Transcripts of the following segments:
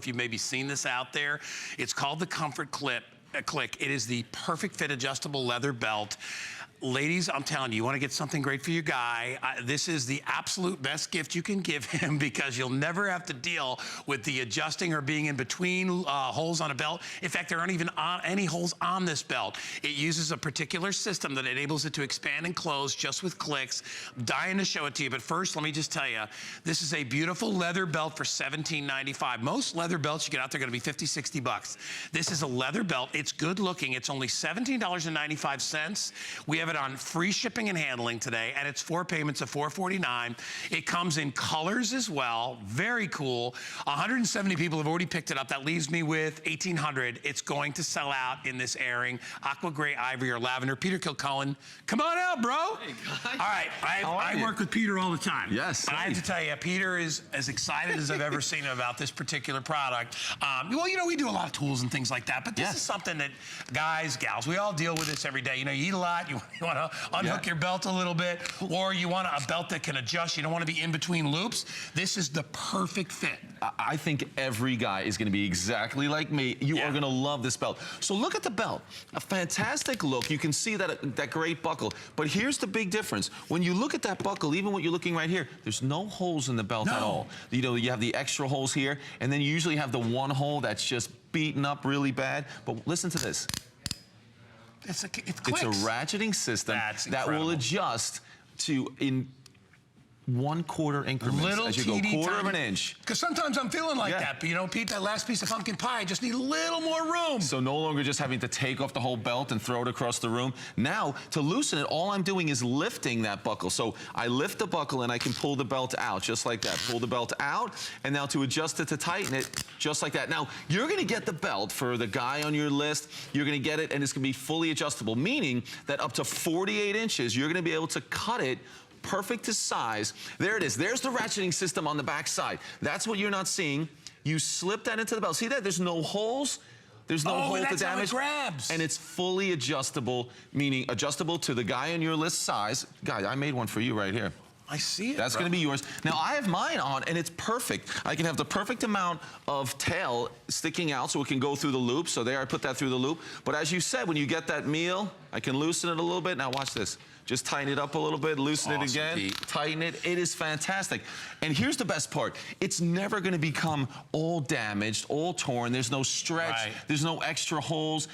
If you've maybe seen this out there, it's called the Comfort Click. It is the perfect fit adjustable leather belt. Ladies, I'm telling you, you want to get something great for your guy. This is the absolute best gift you can give him because you'll never have to deal with the adjusting or being in between holes on a belt. In fact, there aren't even any holes on this belt. It uses a particular system that enables it to expand and close just with clicks. I'm dying to show it to you, but first, let me just tell you, this is a beautiful leather belt for $17.95. Most leather belts you get out there are going to be $50, $60. This is a leather belt. It's good looking. It's only $17.95. We have it on free shipping and handling today, and it's 4 payments of $449. It comes in colors as well. Very cool. 170 people have already picked it up. That leaves me with 1,800. It's going to sell out in this airing. Aqua gray, ivory, or lavender. Peter Kilcullen, come on out, bro. Hey, guys. All right, I work with Peter all the time. Yes. And I have to tell you, Peter is as excited as I've ever seen him about this particular product. Well, you know, we do a lot of tools and things like that, but this is something that guys, gals, we all deal with this every day. You know, you eat a lot, you want to unhook your belt a little bit, or you want a belt that can adjust. You don't want to be in between loops. This is the perfect fit. I think every guy is going to be exactly like me. You are going to love this belt. So look at the belt. A fantastic look. You can see that great buckle. But here's the big difference. When you look at that buckle, even what you're looking right here, there's no holes in the belt at all. You know, you have the extra holes here, and then you usually have the one hole that's just beaten up really bad. But listen to this. It's a ratcheting system that will adjust to in 1/4 increments little as you go quarter of an inch. Because sometimes I'm feeling like that, but you know, Pete, that last piece of pumpkin pie, I just need a little more room. So no longer just having to take off the whole belt and throw it across the room. Now, to loosen it, all I'm doing is lifting that buckle. So I lift the buckle and I can pull the belt out just like that. Pull the belt out, and now to adjust it, to tighten it, just like that. Now, you're gonna get the belt for the guy on your list. You're gonna get it, and it's gonna be fully adjustable, meaning that up to 48 inches, you're gonna be able to cut it perfect to size. There it is. There's the ratcheting system on the back side. That's what you're not seeing. You slip that into the belt. See that? There's no holes. There's no hole to damage. How it grabs. And it's fully adjustable, meaning adjustable to the guy on your list size. Guy, I made one for you right here. I see it. That's going to be yours. Now, I have mine on, and it's perfect. I can have the perfect amount of tail sticking out so it can go through the loop. So there, I put that through the loop. But as you said, when you get that meal, I can loosen it a little bit. Now, watch this. Just tighten it up a little bit, loosen it again, Pete. Tighten it. It is fantastic. And here's the best part. It's never going to become all damaged, all torn. There's no stretch. There's no extra holes.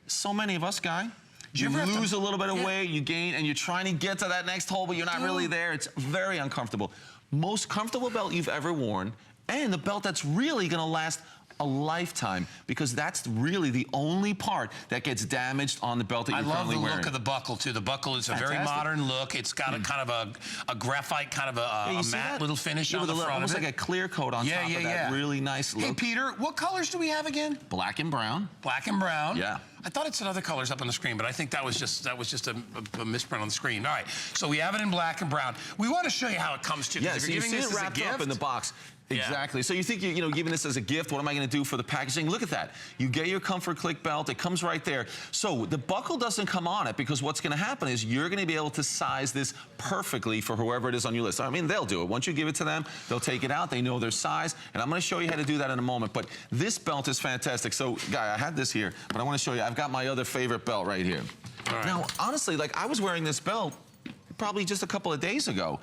So many of us, Guy, you lose a little bit of weight, you gain, and you're trying to get to that next hole, but you're not really there. It's very uncomfortable. Most comfortable belt you've ever worn, and the belt that's really going to last a lifetime, because that's really the only part that gets damaged on the belt that you're currently wearing. I love the look of the buckle, too. The buckle is a very modern look. It's got a kind of a graphite, kind of a matte little finish on the front almost of it. like a clear coat on top of that really nice look. Hey, Peter, what colors do we have again? Black and brown. Black and brown. Yeah. I thought it said other colors up on the screen, but I think that was just a misprint on the screen. All right, so we have it in black and brown. We want to show you how it comes to. Yeah, so you see it wrapped up in the box. Exactly. So you think, you know, giving this as a gift, what am I going to do for the packaging? Look at that. You get your Comfort Click belt. It comes right there. So the buckle doesn't come on it, because what's going to happen is you're going to be able to size this perfectly for whoever it is on your list. I mean, they'll do it. Once you give it to them, they'll take it out. They know their size. And I'm going to show you how to do that in a moment. But this belt is fantastic. So, Guy, I had this here, but I want to show you. I've got my other favorite belt right here. Now, honestly, like, I was wearing this belt probably just a couple of days ago.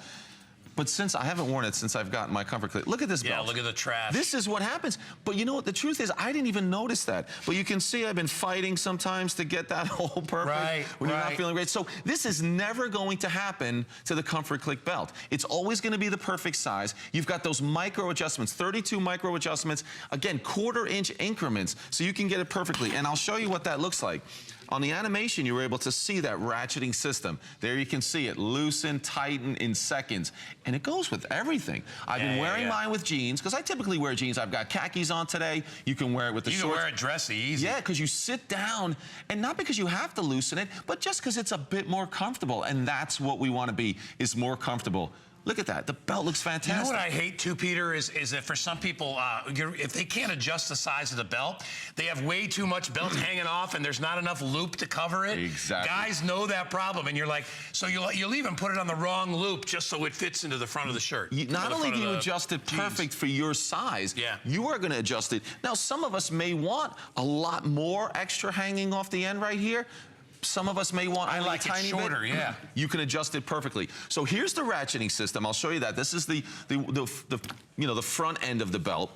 But since I haven't worn it since I've gotten my Comfort Click. Look at this belt. Yeah, look at the trash. This is what happens. But you know what? The truth is, I didn't even notice that. But you can see I've been fighting sometimes to get that hole perfect when you're not feeling great. So this is never going to happen to the Comfort Click belt. It's always going to be the perfect size. You've got those micro adjustments, 32 micro adjustments. Again, 1/4 inch increments, so you can get it perfectly. And I'll show you what that looks like. On the animation, you were able to see that ratcheting system. There you can see it, loosen, tighten in seconds. And it goes with everything. I've been wearing mine with jeans, because I typically wear jeans. I've got khakis on today. You can wear it with the shorts. You can wear it dressy, easy. Yeah, because you sit down, and not because you have to loosen it, but just because it's a bit more comfortable. And that's what we want to be, is more comfortable. Look at that. The belt looks fantastic. You know what I hate too, Peter, is that for some people, if they can't adjust the size of the belt, they have way too much belt hanging off and there's not enough loop to cover it. Exactly. Guys know that problem, and you're like, so you'll even put it on the wrong loop just so it fits into the front of the shirt. Not only do you adjust it perfect for your size, you are going to adjust it. Now, some of us may want a lot more extra hanging off the end right here. Some of us may want only a tiny shorter, bit. yeah. You can adjust it perfectly. So here's the ratcheting system. I'll show you that. This is the front end of the belt.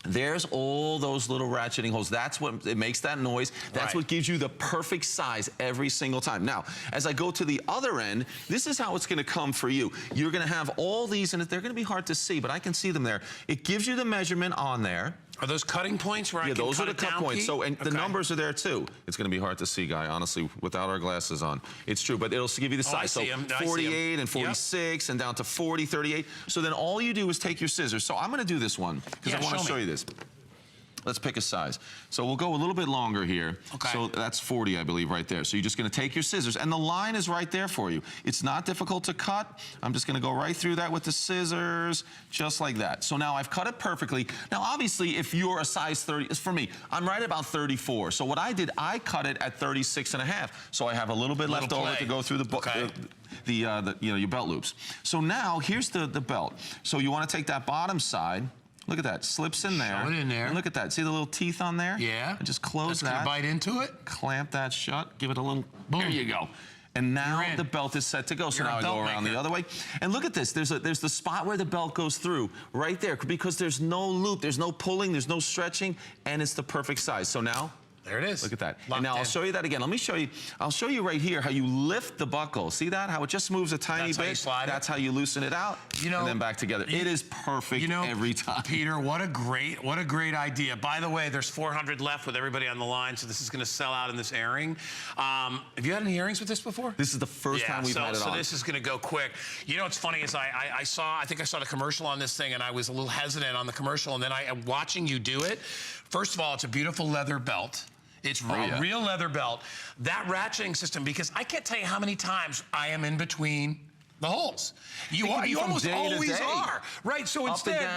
There's all those little ratcheting holes. That's what it makes that noise. That's what gives you the perfect size every single time. Now, as I go to the other end, this is how it's going to come for you. You're going to have all these, and they're going to be hard to see, but I can see them there. It gives you the measurement on there. Are those cutting points where I can cut it down? Yeah, those are the cut points. So, and the numbers are there too. It's going to be hard to see, Guy, honestly, without our glasses on. It's true, but it'll give you the size. So 48 and 46 and down to 40, 38. So then all you do is take your scissors. So I'm going to do this one because I want to show you this. Let's pick a size. So we'll go a little bit longer here. Okay. So that's 40, I believe, right there. So you're just going to take your scissors, and the line is right there for you. It's not difficult to cut. I'm just going to go right through that with the scissors, just like that. So now I've cut it perfectly. Now, obviously, if you're a size 30, for me, I'm right about 34. So what I did, I cut it at 36.5. So I have a little bit left over to go through your belt loops. So now here's the belt. So you want to take that bottom side. Look at that, slips in there. Show it in there. And look at that, see the little teeth on there? Yeah. And just close that. That's gonna bite into it. Clamp that shut, give it a little, boom. There you go. And now the belt is set to go. So now I go around the other way. And look at this, there's the spot where the belt goes through, right there, because there's no loop, there's no pulling, there's no stretching, and it's the perfect size. So now, there it is. Look at that. And now I'll show you that again. Let me show you. I'll show you right here how you lift the buckle. See that? How it just moves a tiny bit. How you slide it. That's how you loosen it out. And then back together. It is perfect every time. Peter, what a great idea. By the way, there's 400 left with everybody on the line, so this is going to sell out in this airing. Have you had any airings with this before? This is the first time we've had it on. So this is going to go quick. You know what's funny is I think I saw the commercial on this thing, and I was a little hesitant on the commercial, and then watching you do it. First of all, it's a beautiful leather belt. It's a real leather belt. That ratcheting system, because I can't tell you how many times I am in between the holes. You almost always are. Right, so instead,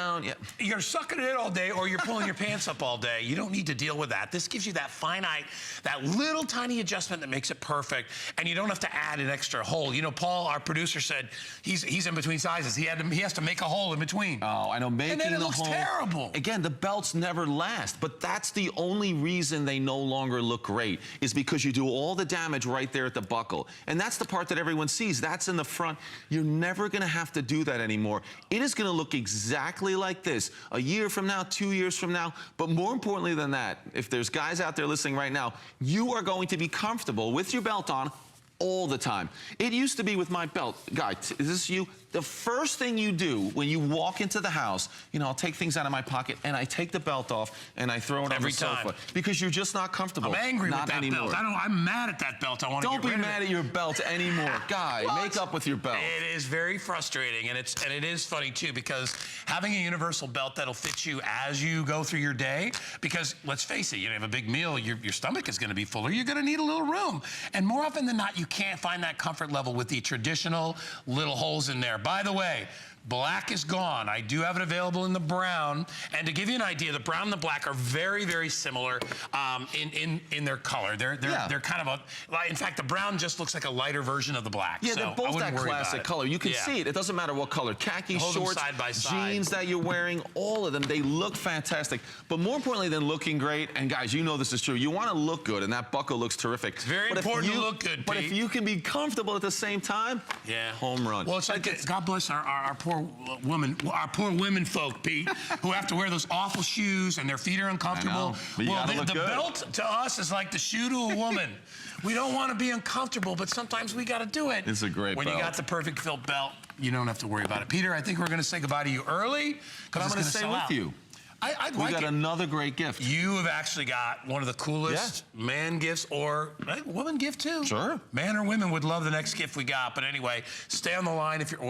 you're sucking it in all day or you're pulling your pants up all day. You don't need to deal with that. This gives you that finite, that little tiny adjustment that makes it perfect, and you don't have to add an extra hole. You know, Paul, our producer, said he's in between sizes. He has to make a hole in between. Oh, I know, making the hole. And then it looks terrible. Again, the belts never last, but that's the only reason they no longer look great, is because you do all the damage right there at the buckle. And that's the part that everyone sees. That's in the front. You're never going to have to do that anymore. It is going to look exactly like this a year from now, 2 years from now. But more importantly than that, if there's guys out there listening right now, you are going to be comfortable with your belt on all the time. It used to be with my belt. Guy, is this you? The first thing you do when you walk into the house, you know, I'll take things out of my pocket and I take the belt off and I throw it on the sofa because you're just not comfortable. I'm angry with that belt. I'm mad at that belt. I want to get rid of it. Don't be mad at your belt anymore. Guy, make up with your belt. It is very frustrating, and it is funny too, because having a universal belt that'll fit you as you go through your day, because let's face it, you have a big meal, your stomach is going to be fuller, you're going to need a little room. And more often than not, you can't find that comfort level with the traditional little holes in there. By the way, black is gone. I do have it available in the brown. And to give you an idea, the brown and the black are very, very similar in their color. They're kind of in fact, the brown just looks like a lighter version of the black. Yeah, they're both that classic color. You can see it. It doesn't matter what color. Khaki shorts, side by side. Jeans that you're wearing, all of them, they look fantastic. But more importantly than looking great, and guys, you know this is true, you want to look good, and that buckle looks terrific. It's very important to look good, Pete. But if you can be comfortable at the same time, home run. Well, it's like, God bless our poor women folk, Pete, who have to wear those awful shoes and their feet are uncomfortable. Well, the belt to us is like the shoe to a woman. We don't want to be uncomfortable, but sometimes we got to do it. It's a great belt. When you got the perfect fit belt, you don't have to worry about it. Peter, I think we're going to say goodbye to you early. But I'm going to stay with you. We got another great gift. You have actually got one of the coolest man gifts, or woman gift too. Sure. Man or women would love the next gift we got. But anyway, stay on the line if you're